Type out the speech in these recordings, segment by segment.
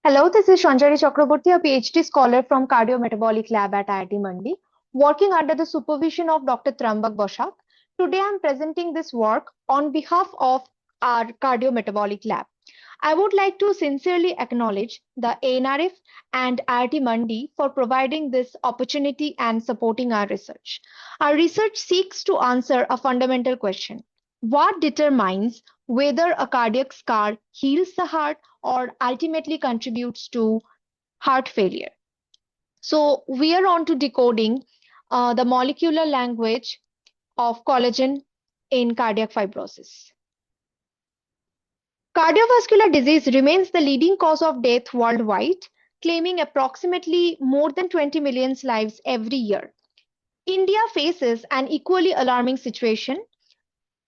Hello, this is Sanchari Chakraborty, a Ph.D. scholar from Cardiometabolic lab at IIT Mandi, working under the supervision of Dr. Trayambak Basak. Today, I am presenting this work on behalf of our Cardiometabolic lab. I would like to sincerely acknowledge the ANRF and IIT Mandi for providing this opportunity and supporting our research. Our research seeks to answer a fundamental question: what determines whether a cardiac scar heals the heart or ultimately contributes to heart failure? So, we are on to decoding the molecular language of collagen in cardiac fibrosis. Cardiovascular disease remains the leading cause of death worldwide, claiming approximately more than 20 million lives every year. India faces an equally alarming situation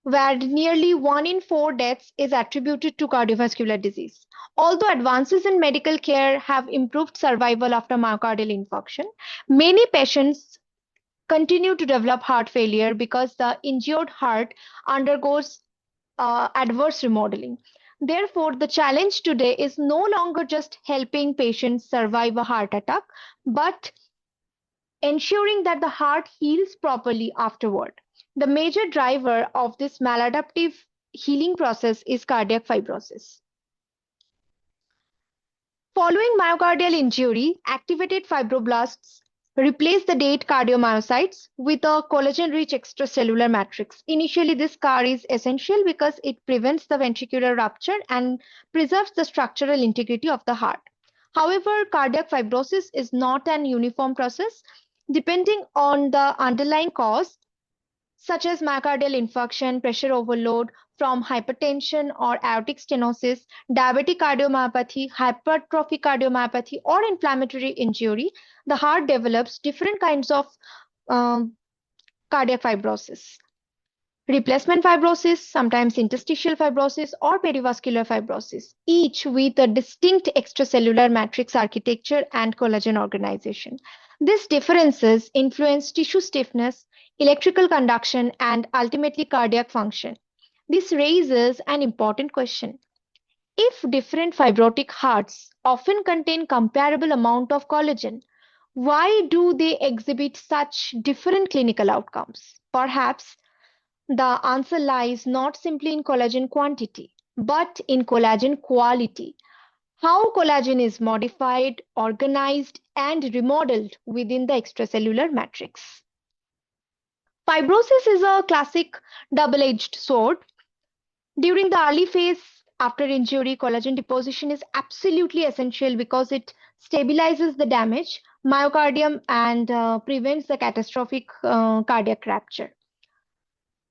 where nearly 1 in 4 deaths is attributed to cardiovascular disease. Although advances in medical care have improved survival after myocardial infarction, many patients continue to develop heart failure because the injured heart undergoes adverse remodeling. Therefore, the challenge today is no longer just helping patients survive a heart attack, but ensuring that the heart heals properly afterward. The major driver of this maladaptive healing process is cardiac fibrosis. Following myocardial injury, activated fibroblasts replace the dead cardiomyocytes with a collagen-rich extracellular matrix. Initially, this scar is essential because it prevents the ventricular rupture and preserves the structural integrity of the heart. However, cardiac fibrosis is not an uniform process. Depending on the underlying cause, such as myocardial infarction, pressure overload from hypertension or aortic stenosis, diabetic cardiomyopathy, hypertrophic cardiomyopathy, or inflammatory injury, the heart develops different kinds of um, cardiac fibrosis. Replacement fibrosis, sometimes interstitial fibrosis, or perivascular fibrosis, each with a distinct extracellular matrix architecture and collagen organization. These differences influence tissue stiffness, electrical conduction, and ultimately cardiac function. This raises an important question. If different fibrotic hearts often contain comparable amount of collagen, why do they exhibit such different clinical outcomes? Perhaps the answer lies not simply in collagen quantity, but in collagen quality. How collagen is modified, organized, and remodeled within the extracellular matrix. Fibrosis is a classic double-edged sword. During the early phase after injury, collagen deposition is absolutely essential because it stabilizes the damage myocardium and prevents the catastrophic cardiac rupture.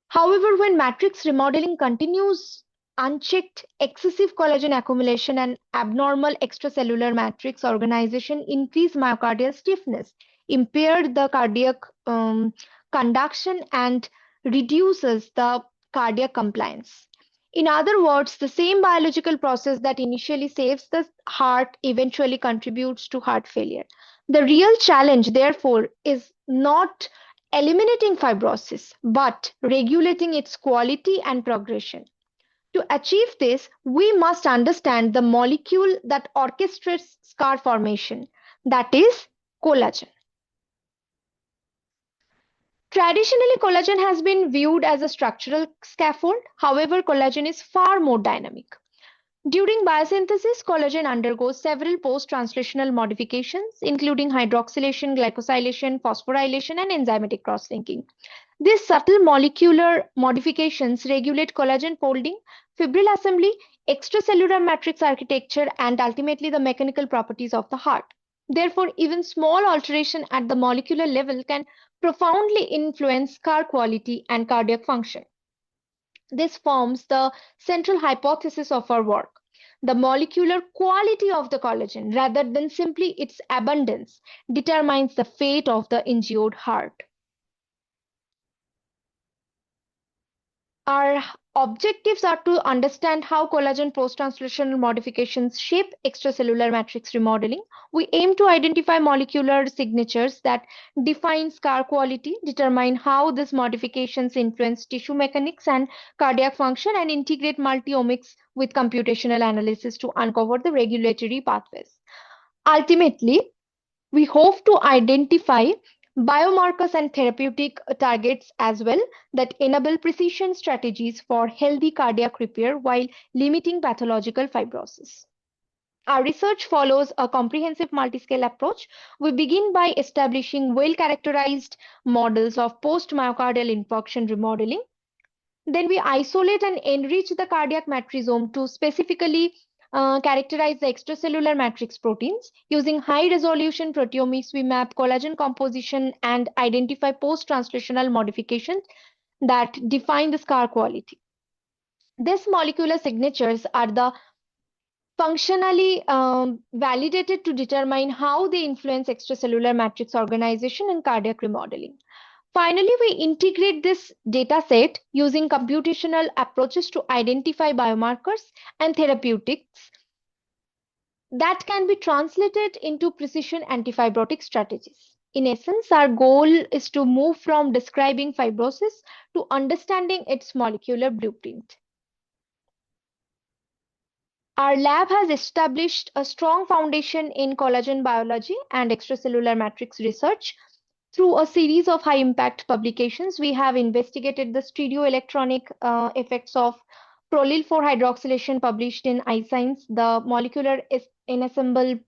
However, when matrix remodeling continues unchecked, excessive collagen accumulation and abnormal extracellular matrix organization increase myocardial stiffness, impair the cardiac conduction, and reduces the cardiac compliance. In other words, the same biological process that initially saves the heart eventually contributes to heart failure. The real challenge, therefore, is not eliminating fibrosis, but regulating its quality and progression. To achieve this, we must understand the molecule that orchestrates scar formation, that is, collagen. Traditionally, collagen has been viewed as a structural scaffold. However, collagen is far more dynamic. During biosynthesis, collagen undergoes several post-translational modifications, including hydroxylation, glycosylation, phosphorylation, and enzymatic cross-linking. These subtle molecular modifications regulate collagen folding, fibril assembly, extracellular matrix architecture, and ultimately the mechanical properties of the heart. Therefore, even small alteration at the molecular level can profoundly influence scar quality and cardiac function. This forms the central hypothesis of our work. The molecular quality of the collagen, rather than simply its abundance, determines the fate of the injured heart. Our objectives are to understand how collagen post-translational modifications shape extracellular matrix remodeling. We aim to identify molecular signatures that define scar quality, determine how these modifications influence tissue mechanics and cardiac function, and integrate multi-omics with computational analysis to uncover the regulatory pathways. Ultimately, we hope to identify biomarkers and therapeutic targets as well that enable precision strategies for healthy cardiac repair while limiting pathological fibrosis. Our research follows a comprehensive multiscale approach. We begin by establishing well-characterized models of post-myocardial infarction remodeling. Then we isolate and enrich the cardiac matrisome to specifically characterize the extracellular matrix proteins. Using high resolution proteomics, we map collagen composition and identify post-translational modifications that define the scar quality. These molecular signatures are the functionally validated to determine how they influence extracellular matrix organization and cardiac remodeling. Finally, we integrate this data set using computational approaches to identify biomarkers and therapeutics that can be translated into precision antifibrotic strategies. In essence, our goal is to move from describing fibrosis to understanding its molecular blueprint. Our lab has established a strong foundation in collagen biology and extracellular matrix research. Through a series of high impact publications, we have investigated the stereoelectronic effects of prolyl 4 hydroxylation published in iScience, the molecular ensemble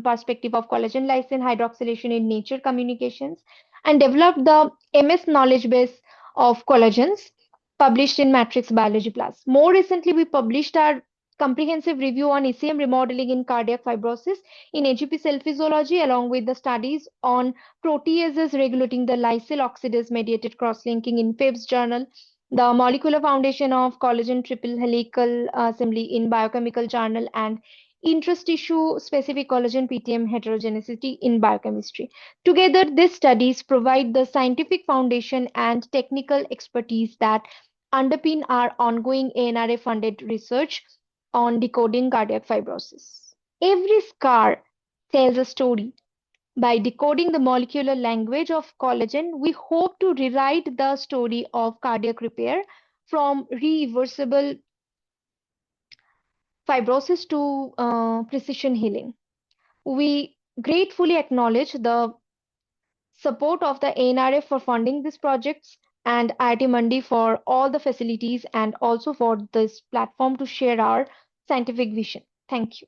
perspective of collagen lysine hydroxylation in Nature Communications, and developed the MS knowledge base of collagens published in Matrix Biology Plus. More recently, we published our comprehensive review on ECM remodeling in cardiac fibrosis in AGP Cell Physiology, along with the studies on proteases regulating the lysyl oxidase mediated cross-linking in Fibs journal, the molecular foundation of collagen triple helical assembly in Biochemical Journal, and interstitial specific collagen PTM heterogeneity in biochemistry. Together, these studies provide the scientific foundation and technical expertise that underpin our ongoing ANRF-funded research on decoding cardiac fibrosis. Every scar tells a story. By decoding the molecular language of collagen, we hope to rewrite the story of cardiac repair from reversible fibrosis to precision healing. We gratefully acknowledge the support of the ANRF for funding these projects and IIT Mandi for all the facilities and also for this platform to share our scientific vision. Thank you.